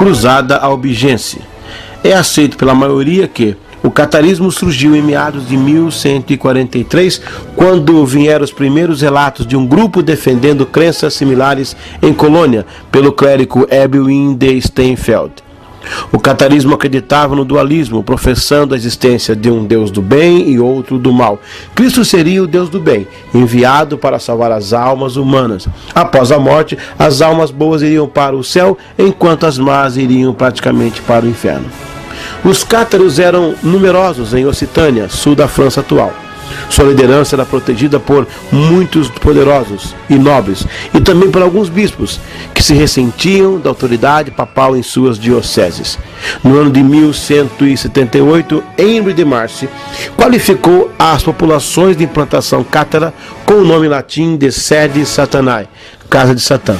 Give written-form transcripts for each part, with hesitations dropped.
Cruzada Albigense. É aceito pela maioria que o catarismo surgiu em meados de 1143, quando vieram os primeiros relatos de um grupo defendendo crenças similares em Colônia, pelo clérigo Ebwin de Steinfeld. O catarismo acreditava no dualismo, professando a existência de um Deus do bem e outro do mal. Cristo seria o Deus do bem, enviado para salvar as almas humanas. Após a morte, as almas boas iriam para o céu, enquanto as más iriam praticamente para o inferno. Os cátaros eram numerosos em Occitânia, sul da França atual. Sua liderança era protegida por muitos poderosos e nobres, e também por alguns bispos, que se ressentiam da autoridade papal em suas dioceses. No ano de 1178, Henry de Marcy qualificou as populações de implantação cátara com o nome latim de Sede Satanae, Casa de Satã.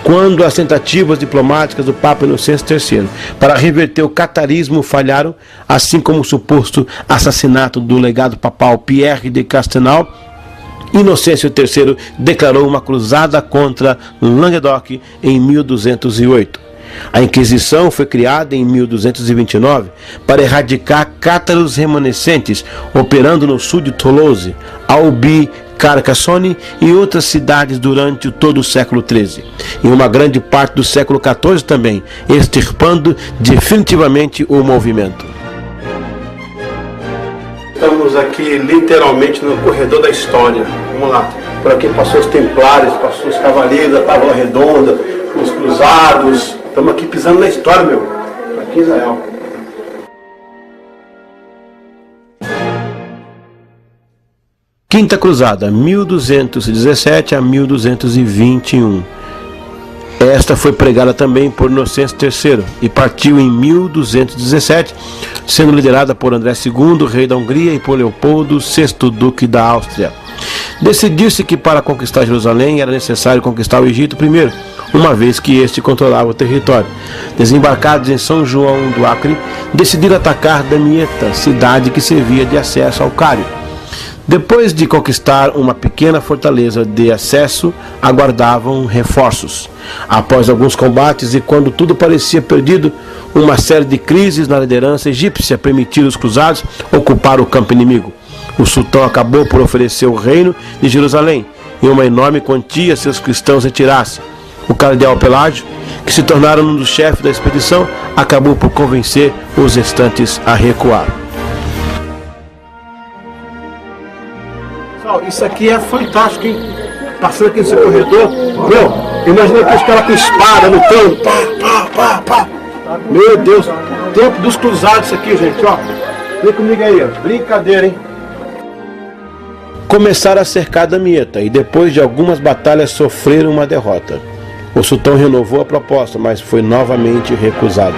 Quando as tentativas diplomáticas do Papa Inocêncio III para reverter o catarismo falharam, assim como o suposto assassinato do legado papal Pierre de Castelnau, Inocêncio III declarou uma cruzada contra Languedoc em 1208. A Inquisição foi criada em 1229 para erradicar cátaros remanescentes, operando no sul de Toulouse, Albi, Carcassonne e outras cidades durante todo o século XIII, e uma grande parte do século XIV também, extirpando definitivamente o movimento. Estamos aqui literalmente no corredor da história. Vamos lá. Por aqui passou os templários, passou os cavaleiros da Távola Redonda, os cruzados. Estamos aqui pisando na história, meu. Aqui em Israel. Quinta Cruzada, 1217 a 1221. Esta foi pregada também por Inocêncio III e partiu em 1217, sendo liderada por André II, rei da Hungria, e por Leopoldo VI, duque da Áustria. Decidiu-se que para conquistar Jerusalém era necessário conquistar o Egito primeiro, uma vez que este controlava o território. Desembarcados em São João do Acre, decidiram atacar Damieta, cidade que servia de acesso ao Cário. Depois de conquistar uma pequena fortaleza de acesso, aguardavam reforços. Após alguns combates e quando tudo parecia perdido, uma série de crises na liderança egípcia permitiram os cruzados ocupar o campo inimigo. O sultão acabou por oferecer o reino de Jerusalém e uma enorme quantia se os cristãos retirassem. O cardeal Pelágio, que se tornaram um dos chefes da expedição, acabou por convencer os restantes a recuar. Isso aqui é fantástico, hein? Passando aqui nesse corredor, meu, imagina aqueles caras com espada lutando, pá. Meu Deus, tempo dos cruzados isso aqui, gente, ó. Vem comigo aí, ó. Brincadeira, hein? Começaram a cercar Damieta e depois de algumas batalhas sofreram uma derrota. O sultão renovou a proposta, mas foi novamente recusada.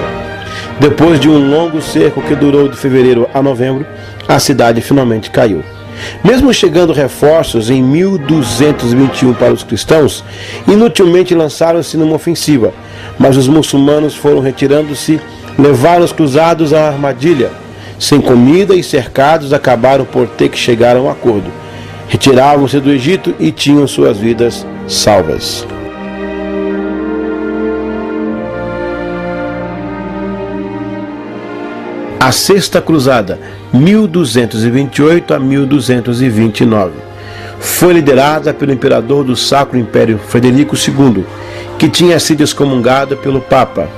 Depois de um longo cerco que durou de fevereiro a novembro, a cidade finalmente caiu. Mesmo chegando reforços em 1221 para os cristãos, inutilmente lançaram-se numa ofensiva, mas os muçulmanos foram retirando-se, levaram os cruzados à armadilha. Sem comida e cercados, acabaram por ter que chegar a um acordo. Retiravam-se do Egito e tinham suas vidas salvas. A Sexta Cruzada, 1228 a 1229, foi liderada pelo imperador do Sacro Império Frederico II, que tinha sido excomungado pelo Papa.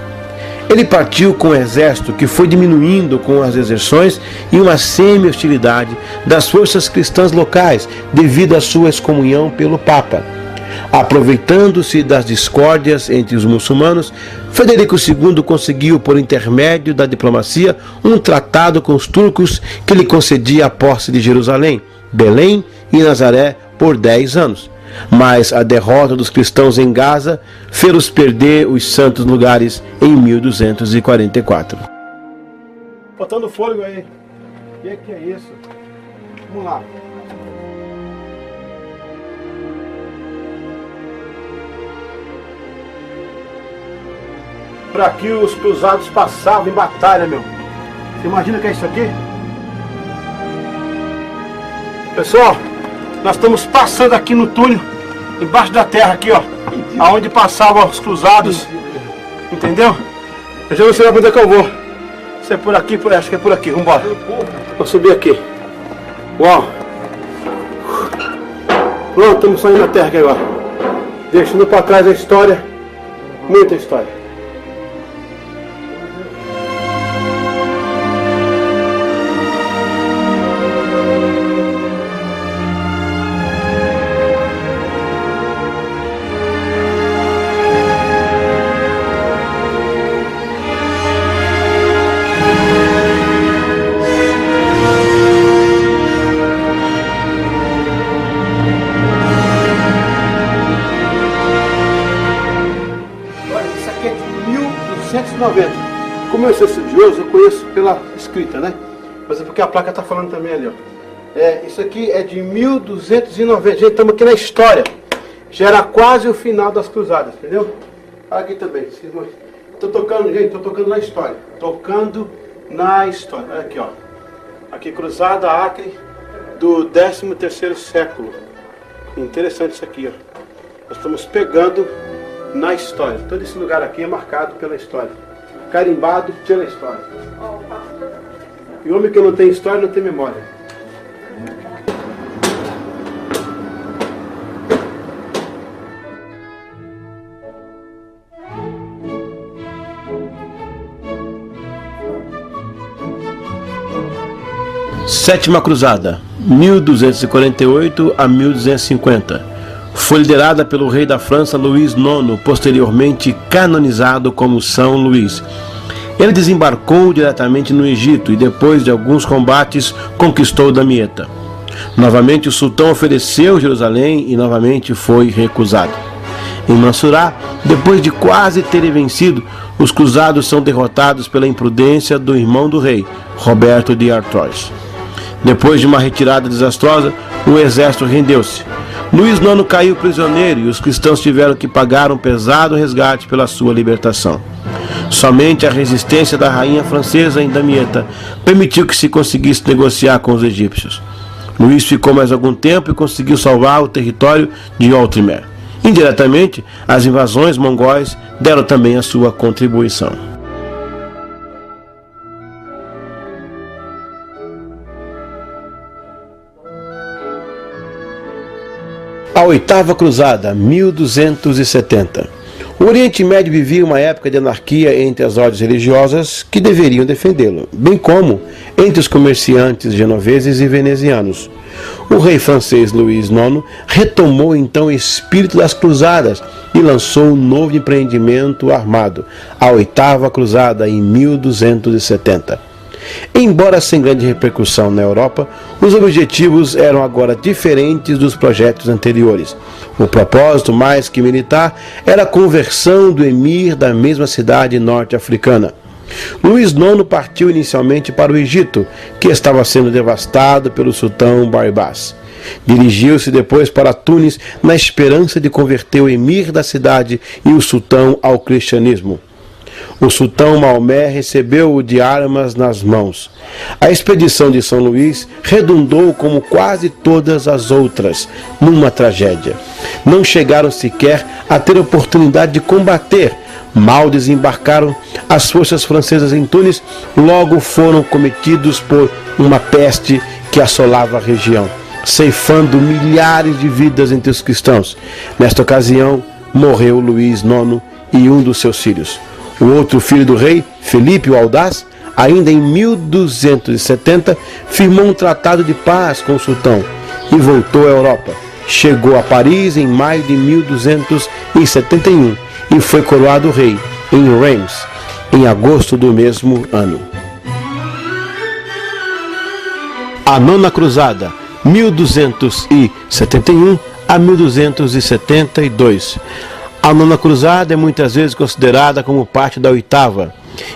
Ele partiu com um exército que foi diminuindo com as deserções e uma semi-hostilidade das forças cristãs locais devido à sua excomunhão pelo Papa. Aproveitando-se das discórdias entre os muçulmanos, Frederico II conseguiu, por intermédio da diplomacia, um tratado com os turcos que lhe concedia a posse de Jerusalém, Belém e Nazaré por 10 anos. Mas a derrota dos cristãos em Gaza fez-os perder os santos lugares em 1244. Botando fôlego aí. O que é isso? Vamos lá. Por aqui os cruzados passavam em batalha, meu. Você imagina o que é isso aqui? Pessoal, nós estamos passando aqui no túnel, embaixo da terra aqui, ó, aonde passavam os cruzados, entendeu? Eu já não sei pra onde é que eu vou. Se é por aqui, acho que é por aqui. Vambora. Vou subir aqui. Uau. Pronto, estamos saindo da terra aqui agora. Deixando para trás a história. Muita história. Como eu sou estudioso, eu conheço pela escrita, né? Mas é porque a placa está falando também ali, ó. Isso aqui é de 1290. Gente, estamos aqui na história. Já era quase o final das cruzadas, entendeu? Aqui também. Estou tocando, gente, estou tocando na história. Tocando na história. Olha aqui, ó. Aqui, Cruzada Acre do 13º século. Interessante isso aqui, ó. Nós estamos pegando na história. Todo esse lugar aqui é marcado pela história. Carimbado pela história. E homem que não tem história não tem memória. Sétima Cruzada, 1248 a 1250. Foi liderada pelo rei da França Luís IX, posteriormente canonizado como São Luís. Ele desembarcou diretamente no Egito e depois de alguns combates conquistou Damieta. Novamente o sultão ofereceu Jerusalém e novamente foi recusado. Em Mansurá, depois de quase terem vencido, os cruzados são derrotados pela imprudência do irmão do rei, Roberto de Artois. Depois de uma retirada desastrosa, o exército rendeu-se. Luís IX caiu prisioneiro e os cristãos tiveram que pagar um pesado resgate pela sua libertação. Somente a resistência da rainha francesa em Damieta permitiu que se conseguisse negociar com os egípcios. Luís ficou mais algum tempo e conseguiu salvar o território de Outremer. Indiretamente, as invasões mongóis deram também a sua contribuição. A Oitava Cruzada, 1270. O Oriente Médio vivia uma época de anarquia entre as ordens religiosas que deveriam defendê-lo, bem como entre os comerciantes genoveses e venezianos. O rei francês Luís IX retomou então o espírito das cruzadas e lançou um novo empreendimento armado, a Oitava Cruzada, em 1270. Embora sem grande repercussão na Europa, os objetivos eram agora diferentes dos projetos anteriores. O propósito, mais que militar, era a conversão do emir da mesma cidade norte-africana. Luís IX partiu inicialmente para o Egito, que estava sendo devastado pelo sultão Barbás. Dirigiu-se depois para Tunis na esperança de converter o emir da cidade e o sultão ao cristianismo. O sultão Maomé recebeu-o de armas nas mãos. A expedição de São Luís redundou, como quase todas as outras, numa tragédia. Não chegaram sequer a ter oportunidade de combater. Mal desembarcaram, as forças francesas em Tunis logo foram cometidos por uma peste que assolava a região, ceifando milhares de vidas entre os cristãos. Nesta ocasião, morreu Luís IX e um dos seus filhos. O outro filho do rei, Felipe o Audaz, ainda em 1270, firmou um tratado de paz com o sultão e voltou à Europa. Chegou a Paris em maio de 1271 e foi coroado rei em Reims, em agosto do mesmo ano. A Nona Cruzada, 1271 a 1272. A Nona Cruzada é muitas vezes considerada como parte da Oitava.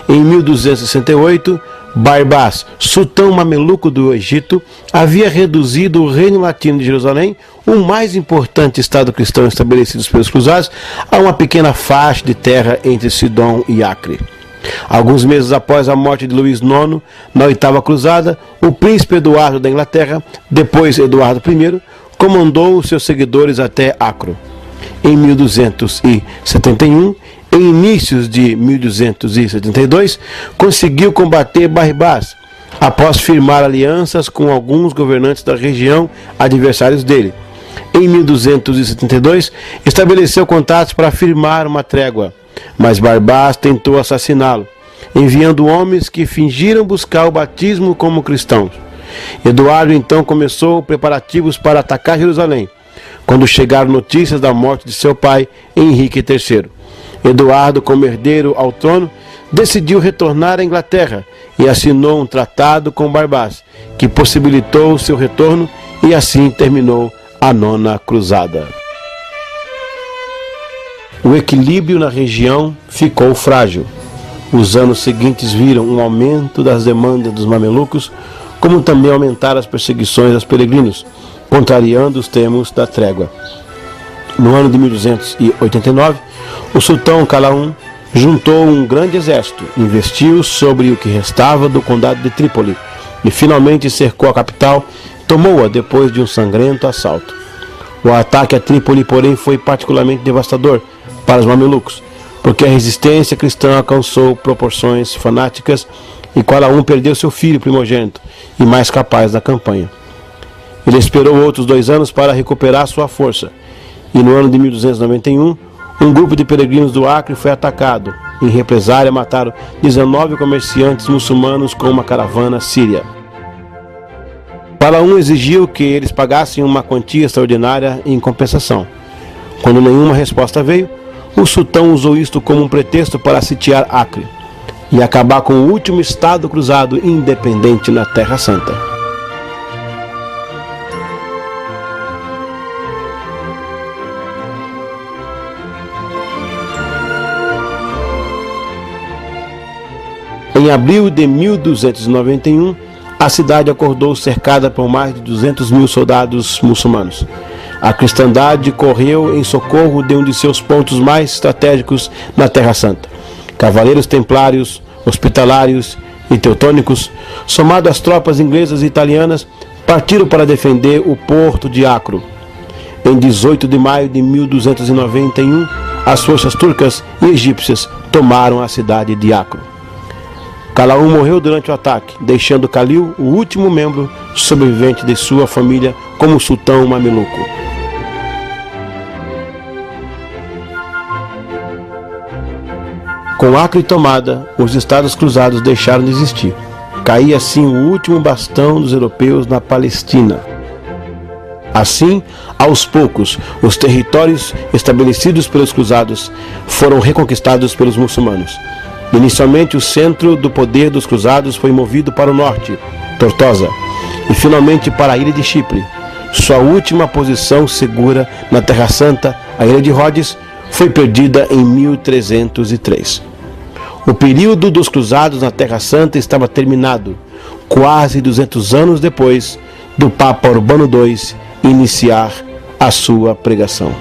Em 1268, Barbás, sultão mameluco do Egito, havia reduzido o Reino Latino de Jerusalém, o mais importante estado cristão estabelecido pelos cruzados, a uma pequena faixa de terra entre Sidom e Acre. Alguns meses após a morte de Luís IX, na Oitava Cruzada, o príncipe Eduardo da Inglaterra, depois Eduardo I, comandou os seus seguidores até Acro. Em 1271, Em inícios de 1272, conseguiu combater Barribás, após firmar alianças com alguns governantes da região adversários dele. Em 1272, estabeleceu contatos para firmar uma trégua, mas Barribás tentou assassiná-lo, enviando homens que fingiram buscar o batismo como cristãos. Eduardo então começou preparativos para atacar Jerusalém, quando chegaram notícias da morte de seu pai, Henrique III. Eduardo, como herdeiro ao trono, decidiu retornar à Inglaterra e assinou um tratado com Barribás, que possibilitou seu retorno, e assim terminou a Nona Cruzada. O equilíbrio na região ficou frágil. Os anos seguintes viram um aumento das demandas dos mamelucos, como também aumentaram as perseguições aos peregrinos, contrariando os termos da trégua. No ano de 1289, o sultão Calaum juntou um grande exército, investiu sobre o que restava do condado de Trípoli e finalmente cercou a capital, tomou-a depois de um sangrento assalto. O ataque a Trípoli, porém, foi particularmente devastador para os mamelucos, porque a resistência cristã alcançou proporções fanáticas e Calaum perdeu seu filho primogênito e mais capaz da campanha. Ele esperou outros 2 anos para recuperar sua força, e no ano de 1291, um grupo de peregrinos do Acre foi atacado. Em represália, mataram 19 comerciantes muçulmanos com uma caravana síria. Calaum exigiu que eles pagassem uma quantia extraordinária em compensação. Quando nenhuma resposta veio, o sultão usou isto como um pretexto para sitiar Acre e acabar com o último estado cruzado independente na Terra Santa. Em abril de 1291, a cidade acordou cercada por mais de 200 mil soldados muçulmanos. A cristandade correu em socorro de um de seus pontos mais estratégicos na Terra Santa. Cavaleiros templários, hospitalários e teutônicos, somado às tropas inglesas e italianas, partiram para defender o porto de Acro. Em 18 de maio de 1291, as forças turcas e egípcias tomaram a cidade de Acro. Calaum morreu durante o ataque, deixando Calil, o último membro sobrevivente de sua família, como sultão mameluco. Com Acre tomada, os estados cruzados deixaram de existir. Caía assim o último bastão dos europeus na Palestina. Assim, aos poucos, os territórios estabelecidos pelos cruzados foram reconquistados pelos muçulmanos. Inicialmente, o centro do poder dos cruzados foi movido para o norte, Tortosa, e finalmente para a ilha de Chipre. Sua última posição segura na Terra Santa, a ilha de Rhodes, foi perdida em 1303. O período dos cruzados na Terra Santa estava terminado, quase 200 anos depois do Papa Urbano II iniciar a sua pregação.